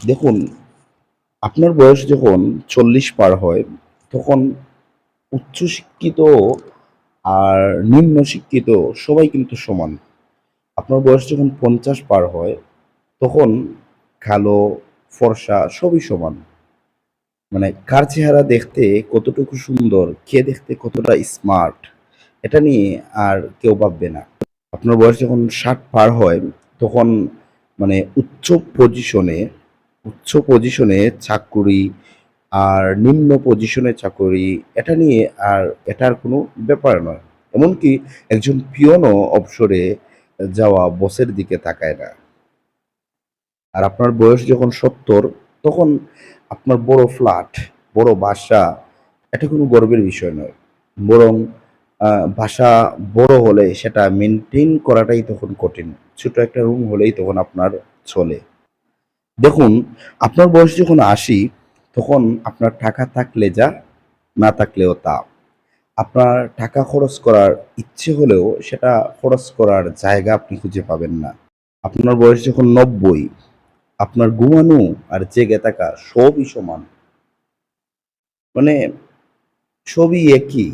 দেখুন, আপনার বয়স যখন ৪০ পার হয়, তখন উচ্চশিক্ষিত আর নিম্ন শিক্ষিত সবাই কিন্তু সমান। আপনার বয়স যখন ৫০ পার হয়, তখন কালো, ফর্সা সবই সমান। মানে কার চেহারা দেখতে কতটুকু সুন্দর, কে দেখতে কতটা স্মার্ট, এটা নিয়ে আর কেউ ভাববে না। আপনার বয়স যখন ৬০ পার হয়, তখন মানে উচ্চ পজিশনে চাকুরি আর নিম্ন পজিশনে চাকুরি, এটা নিয়ে আর এটার কোনো ব্যাপার নয়। এমনকি একজন পিয়নও অবসরে যাওয়া বসের দিকে তাকায় না। আর আপনার বয়স যখন ৭০, তখন আপনার বড় ফ্ল্যাট, বড় বাসা, এটা কোনো গর্বের বিষয় নয়। বরং বাসা বড় হলে সেটা মেইনটেইন করাটাই তখন কঠিন। ছোট একটা রুম হলেই তখন আপনার চলে। দেখুন, আপনার বয়স যখন ৮০, তখন আপনার টাকা থাকলে যা, না থাকলেও তা। আপনার টাকা খরচ করার ইচ্ছে হলেও সেটা খরচ করার জায়গা আপনি খুঁজে পাবেন না। আপনার বয়স যখন ৯০, আপনার ঘুমানো আর জেগে থাকা সবই সমান। মানে সবই একই।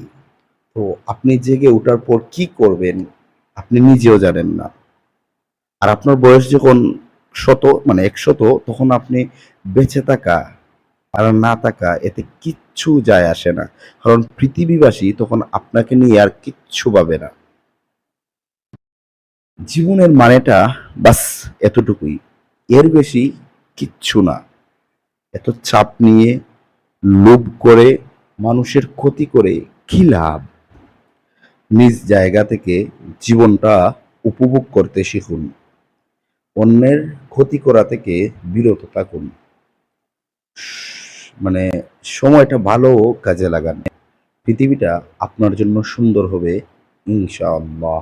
তো আপনি জেগে ওঠার পর কি করবেন আপনি নিজেও জানেন না। আর আপনার বয়স যখন ১০০, তখন আপনি বেঁচে থাকা আর না থাকা এতে কিচ্ছু যায় আসে না। কারণ পৃথিবীবাসী তখন আপনাকে নিয়ে আর কিচ্ছু ভাবে না। জীবনের মানেটা বাস এতটুকুই। এর বেশি কিচ্ছু না। এত চাপ নিয়ে, লোভ করে, মানুষের ক্ষতি করে কি লাভ? নিজ জায়গা থেকে জীবনটা উপভোগ করতে শিখুন। অন্যের ক্ষতি করা থেকে বিরত থাকুন। মানে সময়টা ভালো কাজে লাগান। পৃথিবীটা আপনার জন্য সুন্দর হবে ইনশাআল্লাহ।